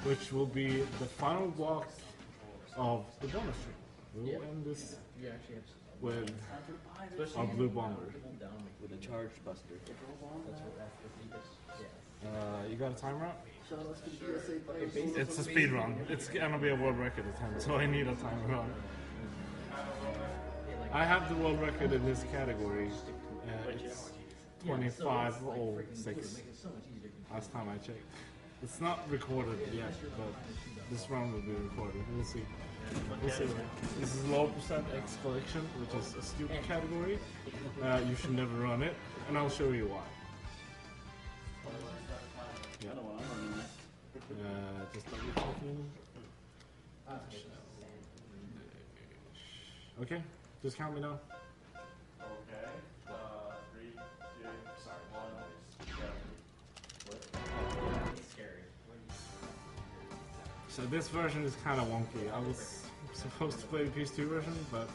which will be the final block of the bonus tree. We'll end this with our blue bomber. With a charged buster. You got a timer out? It's a speed run. It's gonna be a world record attempt, so I need a timer on. I have the world record in this category. It's 25:06. Last time I checked. It's not recorded yet, but this round will be recorded. We'll see. We'll see. This is low percent X collection, which is a stupid category. You should never run it, and I'll show you why. Yeah. Just double checking. Okay, just count me down. Okay. 3, 2, sorry, 1. Scary. So this version is kind of wonky. I was supposed to play the PS2 version, but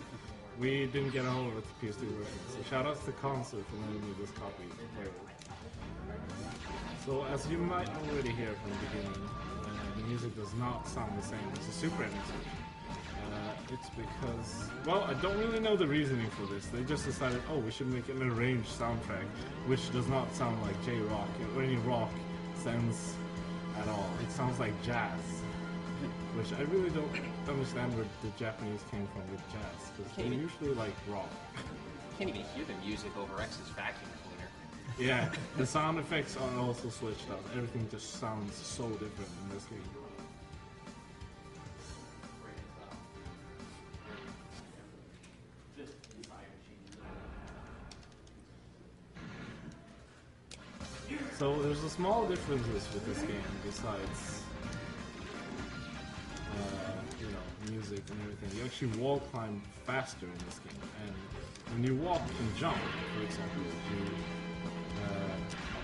we didn't get a hold of the PS2 version. So shout out to Concert for lending me this copy. So as you might already hear from the beginning, the music does not sound the same as the Super NES version. It's because, well, I don't really know the reasoning for this. They just decided, oh, we should make an arranged soundtrack, which does not sound like J-rock or any rock sense at all. It sounds like jazz, which I really don't understand where the Japanese came from with jazz, because they usually like rock. Can't even hear the music over X's vacuum cleaner. Yeah, the sound effects are also switched out. Everything just sounds so different in this game. So there's a small differences with this game besides, music and everything. You actually wall climb faster in this game, and when you walk and jump, for example,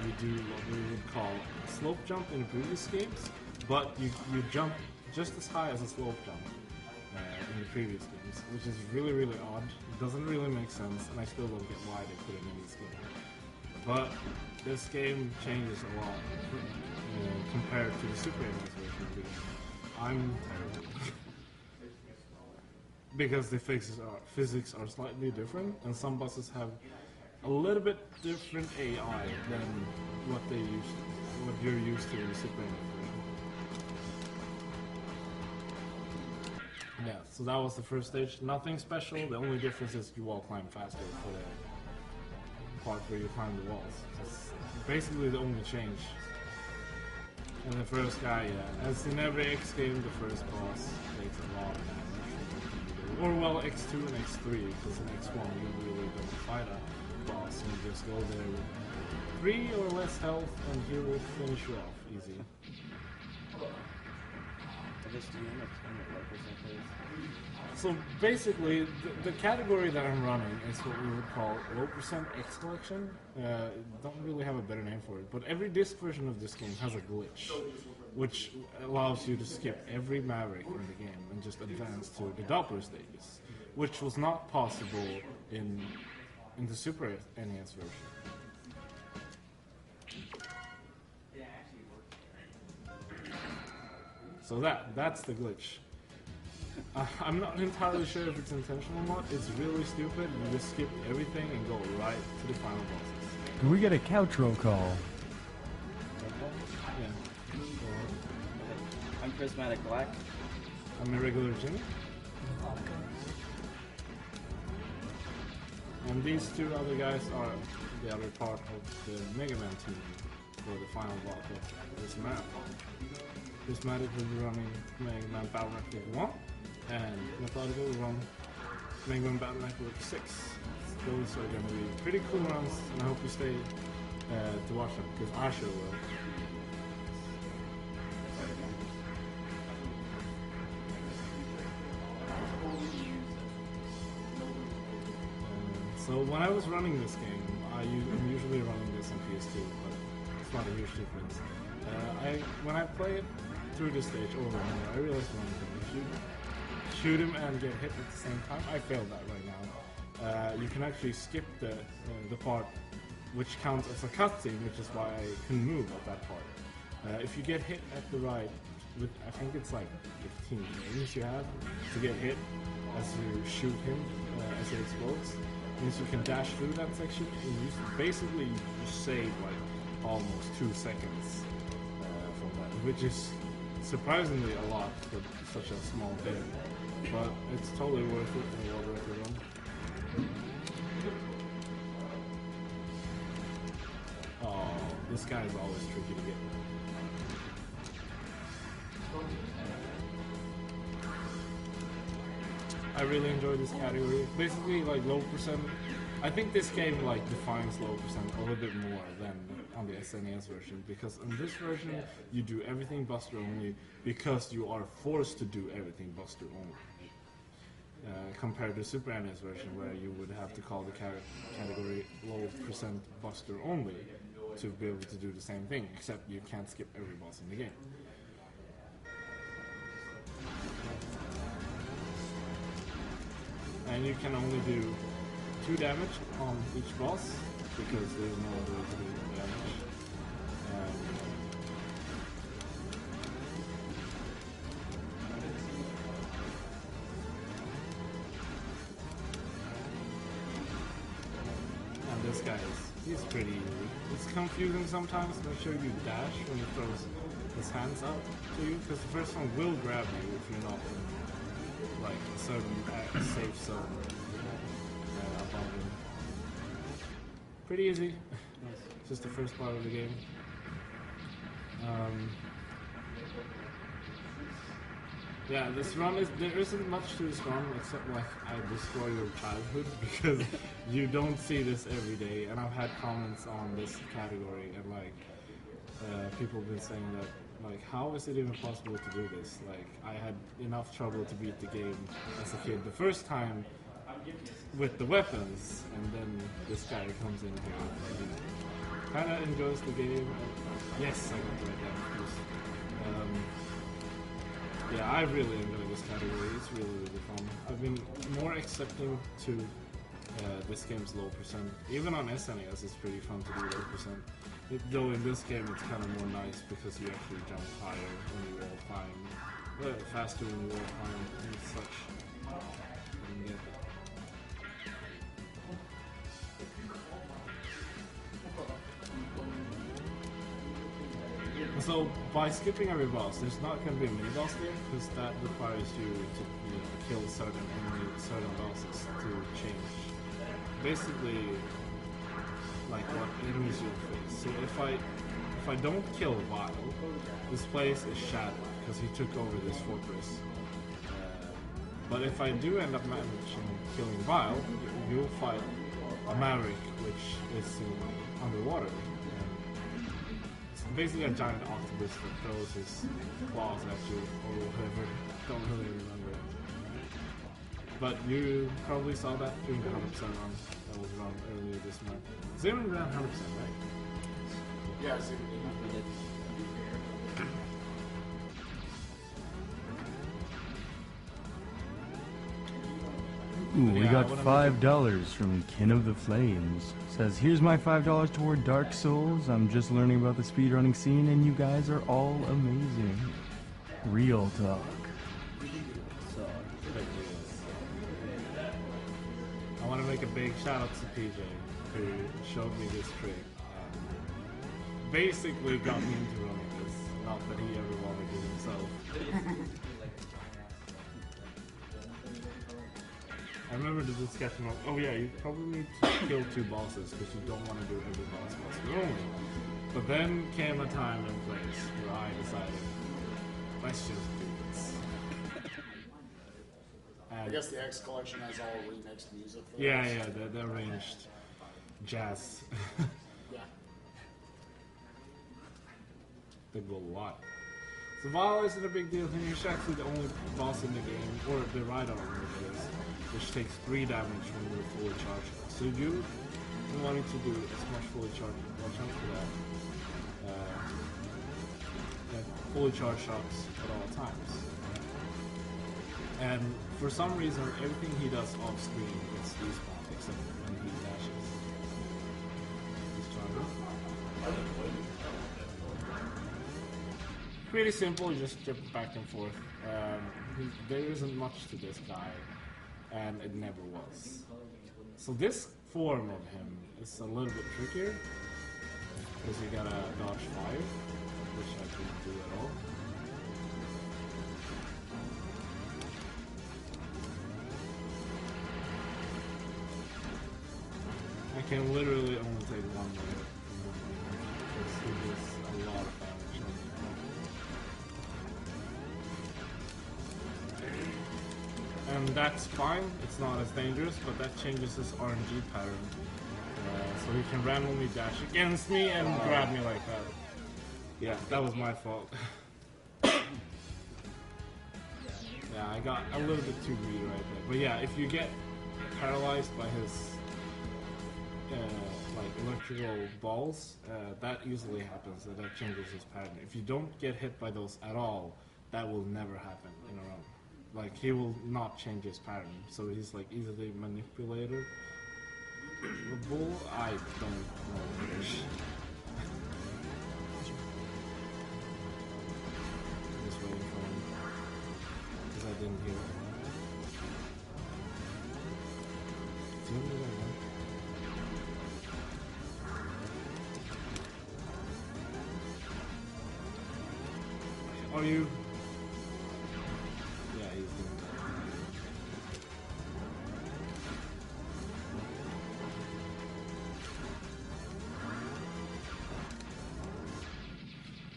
you do what we would call a slope jump in the previous games, but you jump just as high as a slope jump in the previous games, which is really, really odd. It doesn't really make sense, and I still don't get why they put it in this game. But this game changes a lot compared to the Super NES version of the game. I'm terrible. Because the physics are slightly different, and some bosses have a little bit different AI than what you're used to in the Super NES version. Yeah, so that was the first stage. Nothing special. The only difference is you wall climb faster for the part where you climb the walls. That's basically the only change. And the first guy, as in every X game, the first boss takes a lot of damage. Or well, X2 and X3, because in X1 you really don't fight a boss, and you just go there with 3 or less health, and he will finish you off easy. So basically, the category that I'm running is what we would call low percent X collection. Don't really have a better name for it, but every disc version of this game has a glitch, which allows you to skip every Maverick in the game and just advance to the Doppler stages, which was not possible in the Super NES version. So that's the glitch. I'm not entirely sure if it's intentional or not. It's really stupid. You just skip everything and go right to the final bosses. Can we get a couch roll call? Yeah. I'm Prismatic Black. I'm Irregular Jimmy. And these two other guys are the other part of the Megaman team for the final block of this map. Prismatic will be running Megaman Battle Network 1, and Methodical will run Megaman Battle Network 6. Those are going to be pretty cool runs, and I hope you stay to watch them, because I sure will. So when I was running this game, I'm usually running this on PS2, but it's not a huge difference. When I play it through this stage over and over, I realized one thing: if you shoot him and get hit at the same time, I failed that right now. You can actually skip the part which counts as a cutscene, which is why I couldn't move at that part. If you get hit at the right with I think it's like 15 aimings you have to get hit as you shoot him as he explodes. Means you can dash through that section and you basically just save like almost 2 seconds from that, which is surprisingly a lot for such a small thing, but it's totally worth it in a world record run. Oh, this guy is always tricky to get. I really enjoy this category. Basically, like low percent. I think this game like defines low percent a little bit more than on the SNES version, because in this version you do everything Buster only because you are forced to do everything Buster only. Compared to Super NES version where you would have to call the category low percent Buster only to be able to do the same thing, except you can't skip every boss in the game. And you can only do 2 damage on each boss because there's no other way to do damage. And this guy he's pretty easy. It's confusing sometimes. Make sure you dash when he throws his hands out to you, because the first one will grab you if you're not in like a certain safe zone above him. Pretty easy. It's just the first part of the game. Yeah, this run there isn't much to this run except like I destroy your childhood because you don't see this every day, and I've had comments on this category and like people have been saying that like how is it even possible to do this? Like I had enough trouble to beat the game as a kid the first time with the weapons, and then this guy comes in here and kind of enjoys the game. Yes, I got the right down. Yeah, I really enjoy this category. It's really, really fun. I've been more accepting to this game's low percent. Even on SNES, it's pretty fun to do low percent. Though in this game, it's kind of more nice because you actually jump higher when you wall climb, faster when you wall climb, and such. And get So by skipping every boss, there's not going to be a mini boss there, because that requires you to kill certain bosses to change. Basically, like what enemies you'll face. So if I don't kill Vile, this place is shattered because he took over this fortress. But if I do end up managing killing Vile, you'll fight a Maverick, which is underwater. Basically a giant octopus that throws his claws at you or whatever. Don't really remember. But you probably saw that during the 100% run that was run earlier this month. Zoom ran 100%, right? Yeah, Zoom did. Ooh, we Yeah, got $5 from Kin of the Flames. Says, here's my $5 toward Dark Souls. I'm just learning about the speedrunning scene, and you guys are all amazing. Real talk. I want to make a big shout out to PJ who showed me this trick. Basically got me into running this. Not that he ever wanted it himself. I remember the discussion of, oh yeah, you probably need to kill 2 bosses because you don't want to do every boss only. But then came a time and place where I decided, let's just do this. I guess the X collection has all remixed music for Yeah, this. yeah, they arranged jazz. Yeah. They go a lot. So Vile isn't a big deal. He's actually the only boss in the game, or the right arm is, which takes 3 damage when you're fully charged. So you wanting to do as much fully charged, watch out for that. Fully charged shots at all times. And for some reason, everything he does off screen gets despawned except when he dashes. He's charging. Pretty simple, you just jump back and forth. There isn't much to this guy, and it never was. So this form of him is a little bit trickier, because you gotta dodge fire, which I didn't do at all. I can literally only take one way. Because he does a lot of damage on me. And that's fine, it's not as dangerous, but that changes his RNG pattern. So he can randomly dash against me and grab me like that. Yeah, that was my fault. Yeah, I got a little bit too greedy right there. But yeah, if you get paralyzed by his like electrical balls, that usually happens, and that changes his pattern. If you don't get hit by those at all, that will never happen in a run. Like, he will not change his pattern, so he's like easily manipulated. The bull, I don't know English. Just waiting for him, because I didn't hear it. Do you know what I want? Are you? Yeah, he's doing that.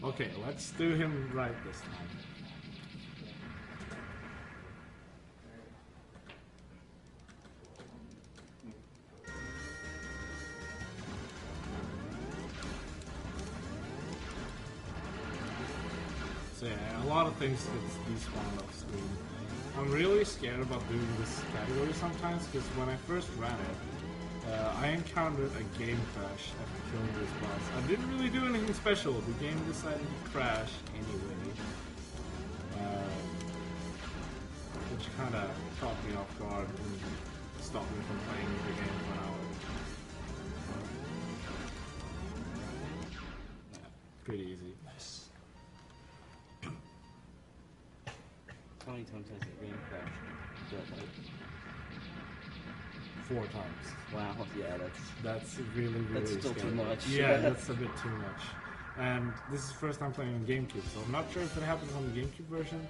Okay, let's do him right this time. So yeah, a lot of things get despawned off screen. I'm really scared about doing this category sometimes, because when I first ran it, I encountered a game crash after killing this boss. I didn't really do anything special, the game decided to crash anyway. Which kind of caught me off guard and stopped me from playing the game for an hour. Yeah, pretty easy. Nice. How many times has the game crashed? Like 4 times. wow, yeah, That's really that's still scary. too much. Yeah, that's a bit too much. And this is the first time playing on GameCube, so I'm not sure if it happens on the GameCube version,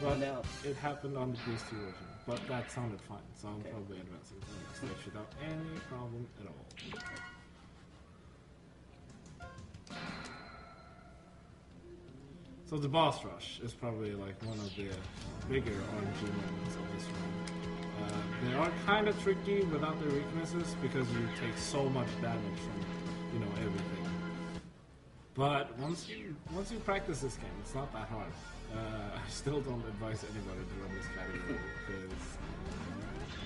but now it happened on the PS2 version. But that sounded fine, so I'm probably advancing to the next stage without any problem at all. So the boss rush is probably like one of the bigger RNG moments of this run. They are kind of tricky without their weaknesses because you take so much damage from, you know, everything. But once you practice this game, it's not that hard. I still don't advise anybody to run this category because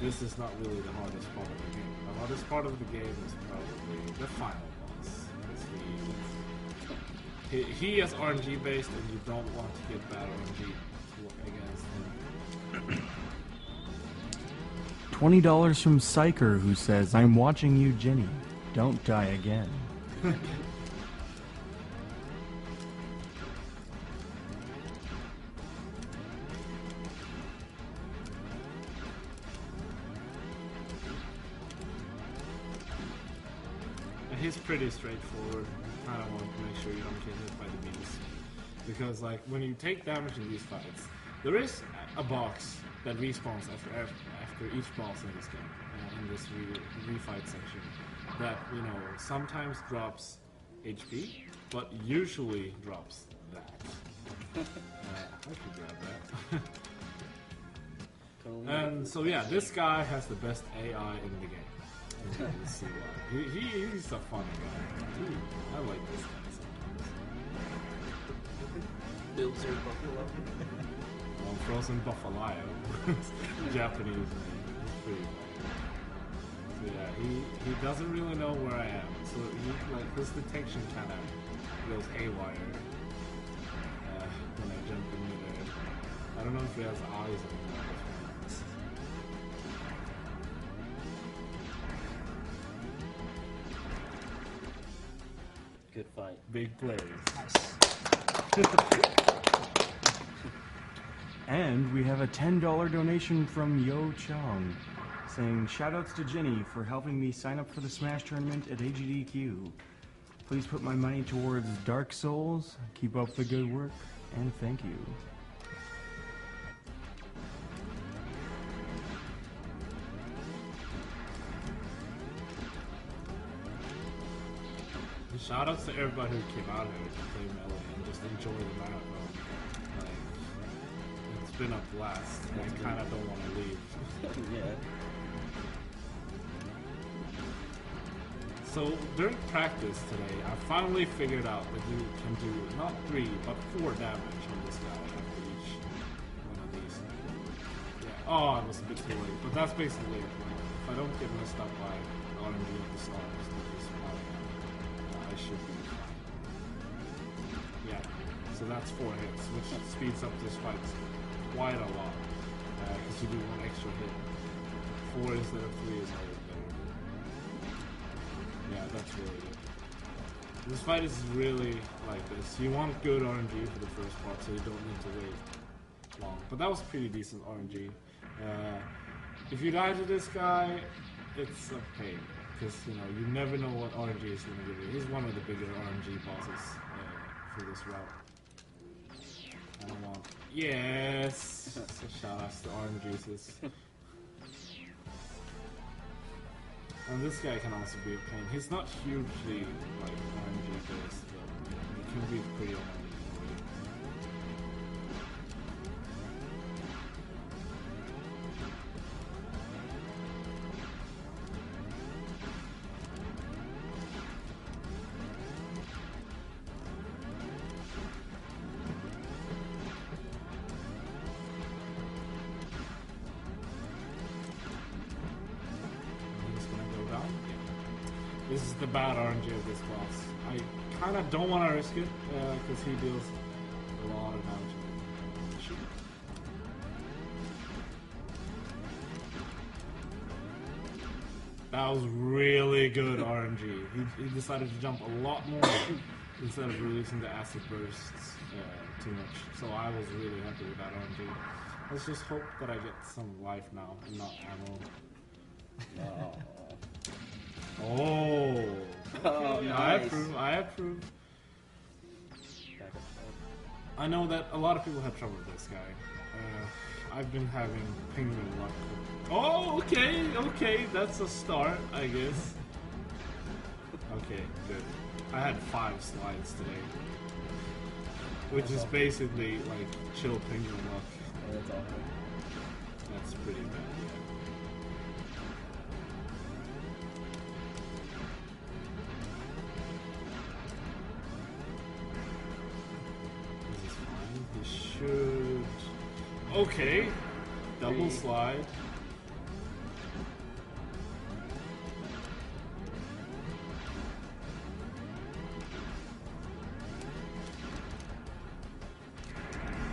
this is not really the hardest part of the game. The hardest part of the game is probably the final boss. He is RNG based, and you don't want to get bad RNG against him. $20 from Psyker, who says, "I'm watching you, Jenny. Don't die again." He's pretty straightforward. You kind of want to make sure you don't get hit by the bees. Because like when you take damage in these fights, there is a box that respawns after each boss in this game, in this refight section, that, you know, sometimes drops HP, but usually drops that. I could grab that. And so yeah, this guy has the best AI in the game. Let's see why. He's a funny guy. I like this guy sometimes. Builds their buffalo. Well, Frozen Buffalo. Japanese name. It's pretty funny. So yeah, he doesn't really know where I am. So he, like, his detection kind of goes haywire when I jump in there. I don't know if he has eyes on me. Good fight. Big plays. Nice. And we have a $10 donation from Yo Chong saying, shoutouts to Jenny for helping me sign up for the Smash tournament at AGDQ. Please put my money towards Dark Souls. Keep up the good work, and thank you. Shoutouts to everybody who came out here to play Melee and just enjoy the map. Like, it's been a blast. I kind of don't want to leave. Yeah. So during practice today, I finally figured out that you can do not 3 but 4 damage on this guy after each one of these. Yeah. Oh, I was a bit too late, but that's basically it. If I don't get messed up by the RNG at the start, I should be fine. Yeah, so that's 4 hits, which speeds up this fight quite a lot. Because you do 1 extra hit. 4 instead of 3 is always better. Yeah, that's really good. This fight is really like this. You want good RNG for the first part, so you don't need to wait long. But that was pretty decent RNG. If you die to this guy, it's a pain. Because, you know, you never know what RNG is going to give you. He's one of the bigger RNG bosses for this route. I don't want... Yes! So shout outs to RNGs. And this guy can also be a pain. He's not hugely, like, RNG based, but he can be pretty annoying. This is the bad RNG of this boss. I kind of don't want to risk it because he deals a lot of damage. That was really good RNG. He decided to jump a lot more instead of releasing the acid bursts too much. So I was really happy with that RNG. Let's just hope that I get some life now and not ammo. No. Oh, Oh, yeah, nice. I approve. I know that a lot of people have trouble with this guy. I've been having penguin luck. Oh, okay, that's a start, I guess. Okay, good. I had 5 slides today, which is basically like chill penguin luck. That's awful. That's pretty bad. Should... Okay. Double slide.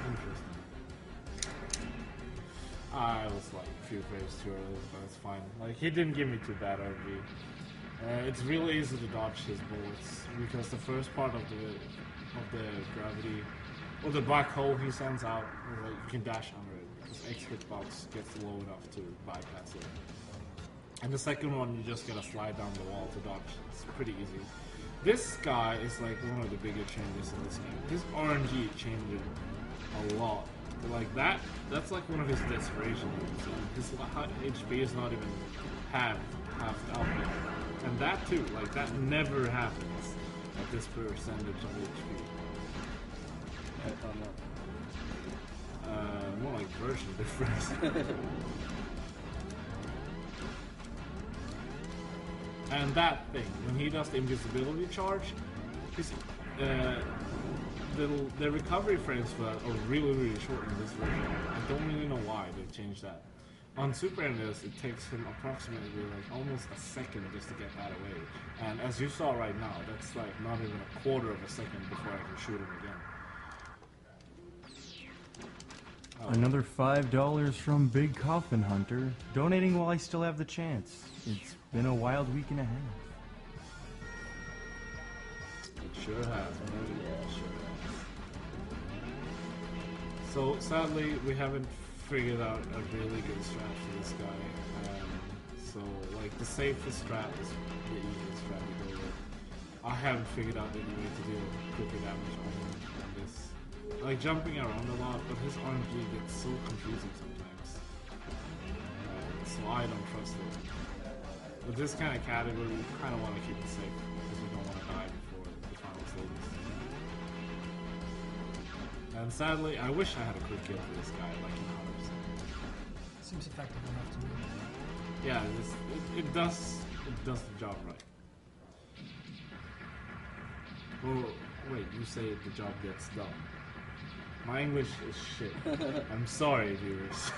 Interesting. I was like a few frames too early, but it's fine. Like, he didn't give me too bad RV. It's really easy to dodge his bullets because the first part of the gravity or the black hole he sends out, like, you can dash under it because X hitbox gets low enough to bypass it. And the second one, you just gotta slide down the wall to dodge. It's pretty easy. This guy is like one of the bigger changes in this game. His RNG changed a lot. Like that's like one of his desperation moves. His HP is not even half out yet. And that too, like that never happens at this percentage of HP. More like version difference. And that thing, when he does the invisibility charge, his, the recovery frames for that are really short in this version. I don't really know why they've changed that. On Super NES, it takes him approximately like almost a second just to get that away. And as you saw right now, that's like not even a quarter of a second before I can shoot him again. Another $5 from Big Coffin Hunter, donating while I still have the chance. It's been a wild week and a half. It sure has. Yeah, sure. So sadly, we haven't figured out a really good strat for this guy. So like the safest strat is the easiest strat to go with. I haven't figured out any way to deal quicker damage on him than this. Like jumping around a lot, but his RNG gets so confusing sometimes. So I don't trust it. With this kind of category, you kind of want to keep it safe because you don't want to die before the final stages. And sadly, I wish I had a quick kill for this guy, like in 100%. Seems effective enough to me. Yeah, it does the job right. Well, wait, you say the job gets done. My English is shit. I'm sorry, viewers.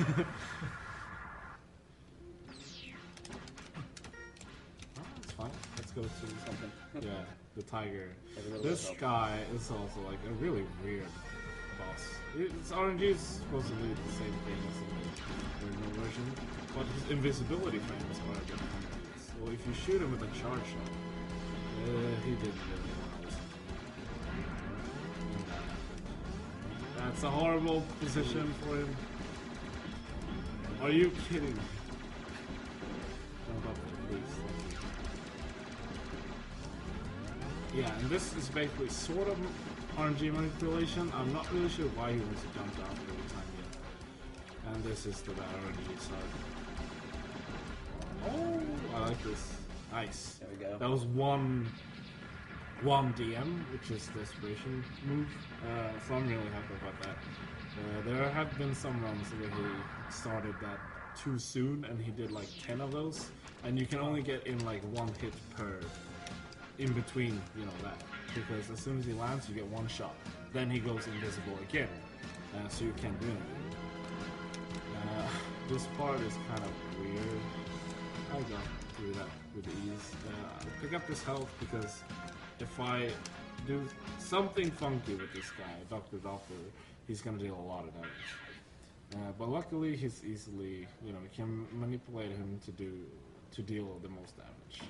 It's fine. Let's go to something. Yeah, the tiger. This guy is also like a really weird boss. Its RNG is supposed to be the same thing as the original version, but his invisibility frames are a bit funky. So if you shoot him with a charge shot, he didn't really know. That's a horrible position for him. Are you kidding me? Jump up, please. Yeah, and this is basically sort of RNG manipulation. I'm not really sure why he wants to jump down every time yet. And this is the bad RNG side. Oh, I like this. Nice. There we go. That was one DM, which is the desperation move. So I'm really happy about that. There have been some runs where he started that too soon and he did like 10 of those. And you can only get in like one hit per in between, you know, that. Because as soon as he lands, you get one shot. Then he goes invisible again. So you can't do anything. This part is kind of weird. I'll go through that with ease. Pick up this health because if I do something funky with this guy, Dr. Doppler, he's gonna deal a lot of damage. But luckily, he's easily, you know, you can manipulate him to deal the most damage.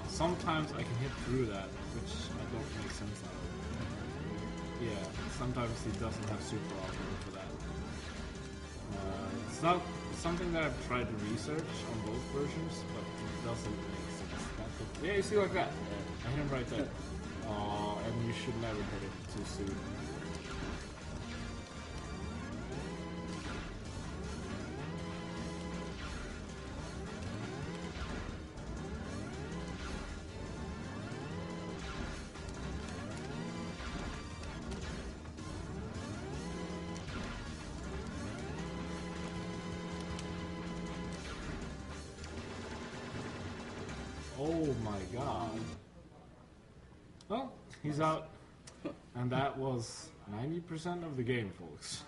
Sometimes I can hit through that, which I don't make sense out of. Yeah, sometimes he doesn't have super offering for that. It's not something that I've tried to research on both versions, but it doesn't make sense. Yeah, you see like that? I hit him right there. And you should never hit it too soon. Oh my god. Well, he's out. And that was 90% of the game, folks.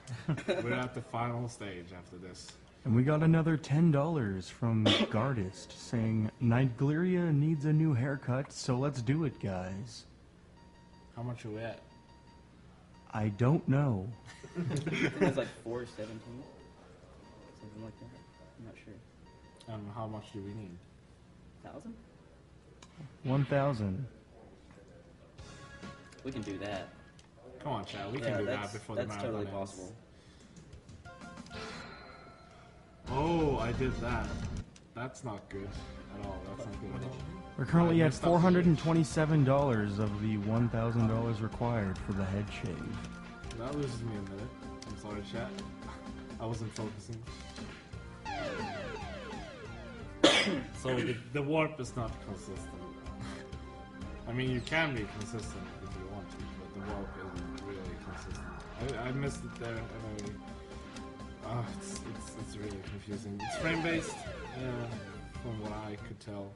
We're at the final stage after this. And we got another $10 from Gardist saying, Nightgleria needs a new haircut, so let's do it, guys. How much are we at? I don't know. I think it's like 417, something like that. I'm not sure. And how much do we need? 1,000? 1,000. We can do that. Come on, Chad. We can do that before the marathon totally ends. possible. Oh, I did that. That's not good at all. That's not good at all. We're currently I at messed up. $427 of the $1,000 required for the head shave. That loses me a minute. I'm sorry, chat. I wasn't focusing. So the warp is not consistent. I mean, you can be consistent if you want to, but the warp isn't really consistent. I missed it there, and it's really confusing. It's frame based, from what I could tell.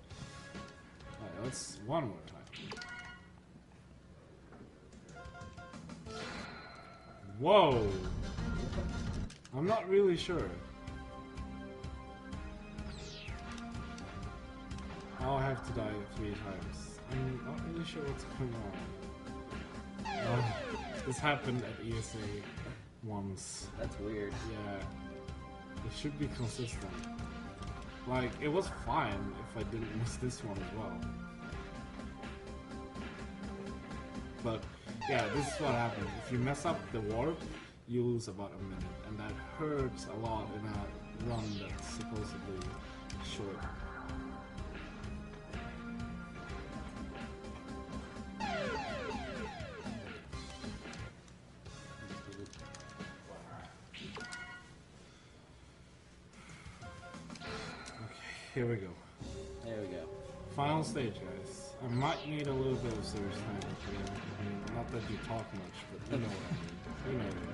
Alright, let's one more time. Whoa! I'm not really sure. I'll have to die 3 times. I'm not really sure what's going on. This happened at ESA once. That's weird. Yeah. It should be consistent. Like, it was fine if I didn't miss this one as well. But, yeah, this is what happens. If you mess up the warp, you lose about a minute. And that hurts a lot in a run that's supposedly short. Here we go. There we go. Final stage, guys. I might need a little bit of serious time at the end. I mean, not that you talk much, but you know what I mean. You know what I mean.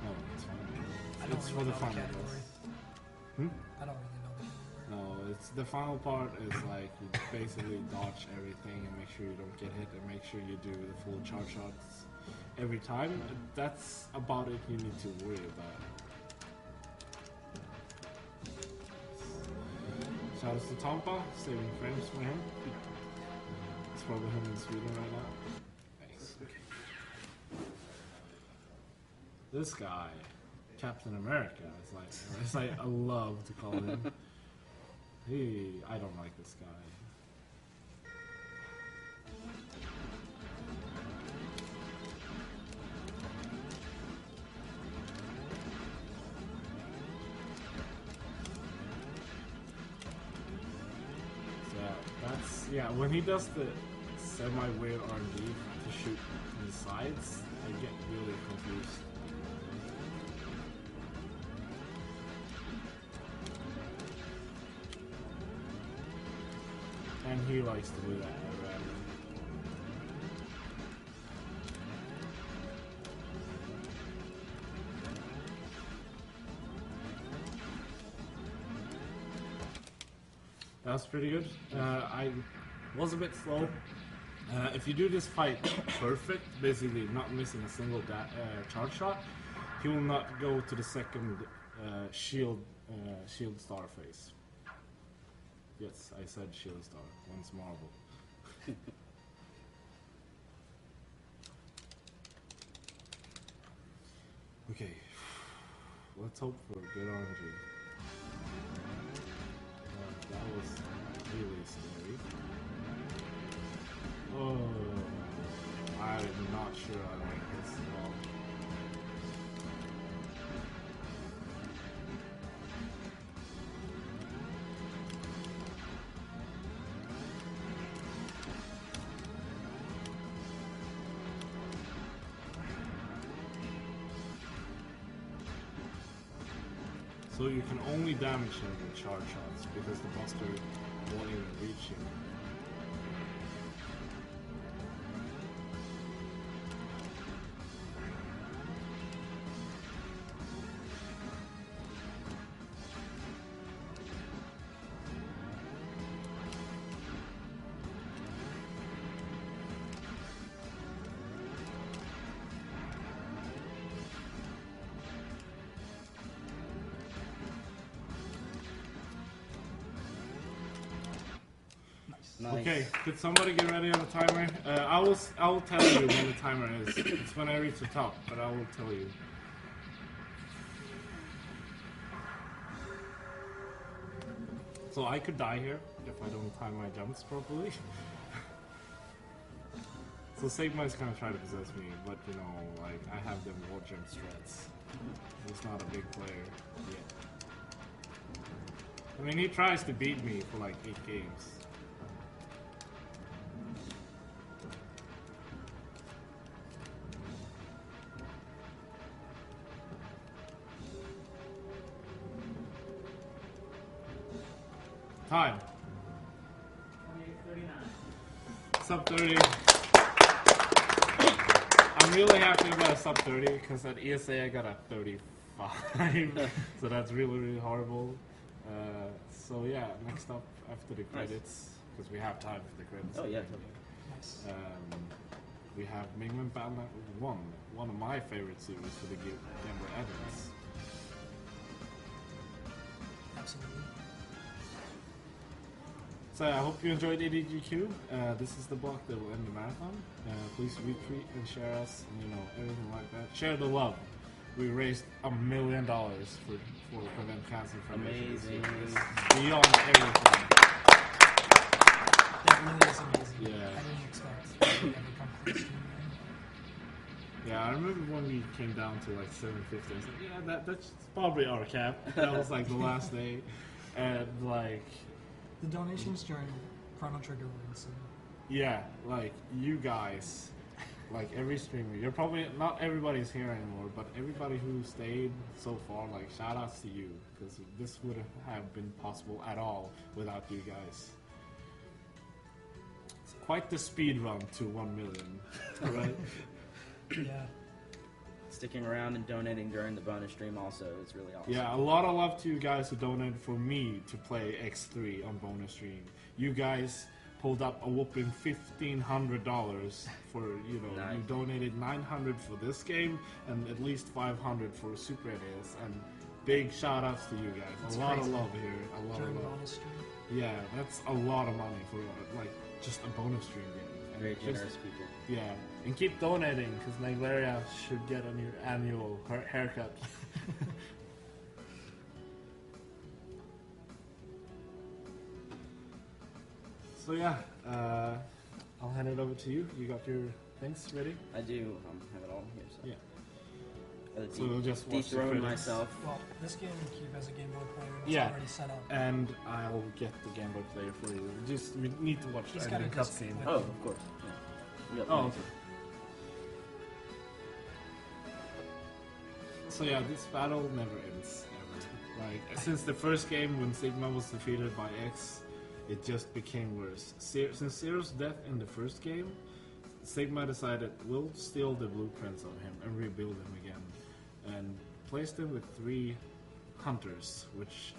No, it's fine. It's for the final boss. I don't really know the category. No, it's the final part is like you basically dodge everything and make sure you don't get hit and make sure you do the full charge shots every time. That's about it you need to worry about. Shoutouts to Tampa, saving frames for him. It's probably him in Sweden right now. Nice. This guy, Captain America, it's like I love to call him. I don't like this guy. Yeah, when he does the semi-weird R&D to shoot from the sides, I get really confused. And he likes to do that, right? That was pretty good. I was a bit slow. If you do this fight perfect, basically not missing a single charge shot, he will not go to the second shield star phase. Yes, I said shield star. Once marble. Okay, let's hope for good RNG. That was really scary. Oh, I'm not sure I like this at all. So you can only damage him with charge shots because the buster won't even reach him. Nice. Okay, could somebody get ready on the timer? I will tell you when the timer is. It's when I reach the top, but I will tell you. So I could die here if I don't time my jumps properly. So Sigma is gonna try to possess me, but you know, like I have them war jump strats. He's not a big player yet. I mean, he tries to beat me for like 8 games. Time. 28:39. Sub 30. I'm really happy about a sub 30 because at ESA I got a 35. So that's really, really horrible. So yeah, next up after the credits, because we have time for the credits. Oh yeah. Nice. We have Megaman Battle 1, one of my favorite series for the Game Boy Advance. So I hope you enjoyed AGDQ. This is the block that will end the marathon. Please retweet and share us, and everything like that. Share the love. We raised $1 million for prevent cancer from Amazing. Beyond everything. That really is amazing. Yeah. I didn't expect it to ever come close to me. Yeah, I remember when we came down to like 750. I was like, yeah, that's probably our cap. That was like the last day, and like. The donations during Chrono Trigger were insane. Yeah, like you guys, like every streamer, you're probably not everybody's here anymore, but everybody who stayed so far, like shout outs to you, because this wouldn't have been possible at all without you guys. It's quite the speed run to 1 million, right? Yeah. Sticking around and donating during the bonus stream also is really awesome. Yeah, a lot of love to you guys who donated for me to play X3 on bonus stream. You guys pulled up a whopping $1,500 for, Nice. you donated $900 for this game and at least $500 for Super NES, and big shout outs to you guys. That's a lot crazy. of love here, a lot During of love. bonus stream. Yeah, that's a lot of money for like just a bonus stream game. And Very just- generous people. Yeah, and keep donating because Naglaria should get a new annual haircut. So yeah, I'll hand it over to you. You got your things ready? I do have it all here. So. Yeah. Let's So we'll just watch the dethrone credits. myself. Well, this game you keep as a Game Boy player. It's Yeah. already set up. And I'll get the Game Boy player for you. We need to watch He's the got ending a disc cutscene. with- Oh, of course. Yeah. We got Oh, plenty. okay. So yeah, this battle never ends, ever. Like, since the first game when Sigma was defeated by X, it just became worse. Since Zero's death in the first game, Sigma decided we'll steal the blueprints of him and rebuild him again. And placed him with 3 hunters, which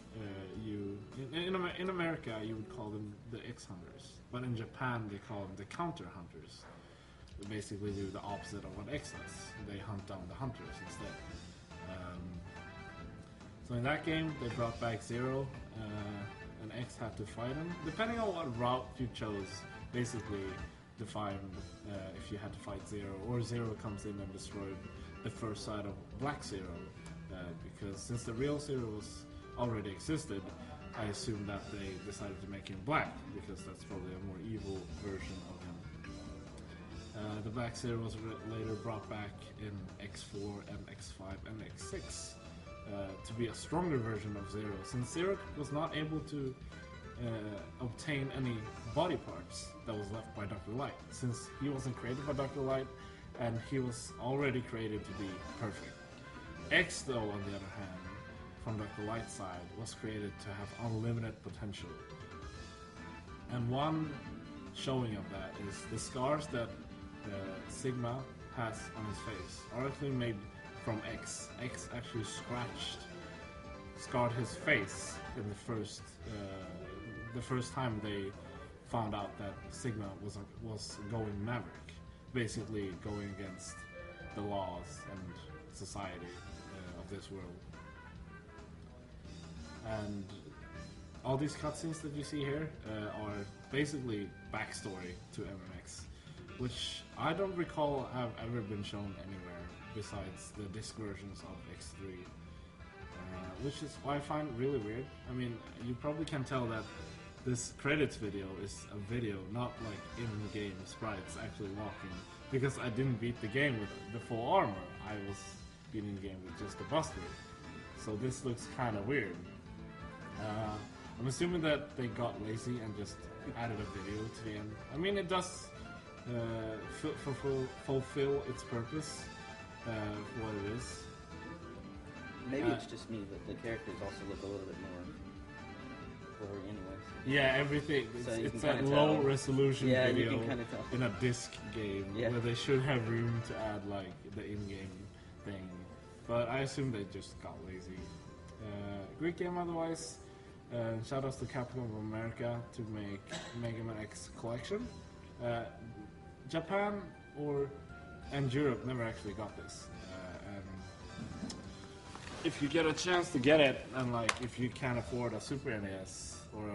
in America you would call them the X-hunters. But in Japan they call them the counter-hunters. They basically do the opposite of what X does. They hunt down the hunters instead. So in that game, they brought back Zero, and X had to fight him. Depending on what route you chose, basically defined if you had to fight Zero, or Zero comes in and destroyed the first side of Black Zero. Because since the real Zero was already existed, I assume that they decided to make him black, because that's probably a more evil version of him. The Black Zero was later brought back in X4 and X5 and X6 to be a stronger version of Zero, since Zero was not able to obtain any body parts that was left by Dr. Light, since he wasn't created by Dr. Light and he was already created to be perfect. X, though, on the other hand, from Dr. Light's side, was created to have unlimited potential. And one showing of that is the scars that Sigma has on his face are actually made from X. X actually scarred his face in the first time they found out that Sigma was going Maverick, basically going against the laws and society of this world. And all these cutscenes that you see here are basically backstory to MMX, which I don't recall have ever been shown anywhere besides the disc versions of X3, which is why I find really weird. I mean, you probably can tell that this credits video is a video, not like in-game sprites actually walking, because I didn't beat the game with the full armor. I was beating the game with just the buster. So this looks kind of weird. I'm assuming that they got lazy and just added a video to the end. I mean, it does fulfill its purpose for what it is. Maybe it's just me, but the characters also look a little bit more blurry anyways. Yeah, everything. So you It's can a kinda low tell. resolution Yeah, you video can kinda tell. in a disc game Yeah. where they should have room to add like the in-game thing. But I assume they just got lazy. Great game otherwise. Shoutouts to Capcom of America to make Megaman X collection. Japan and Europe never actually got this. And if you get a chance to get it, and like if you can't afford a Super NES or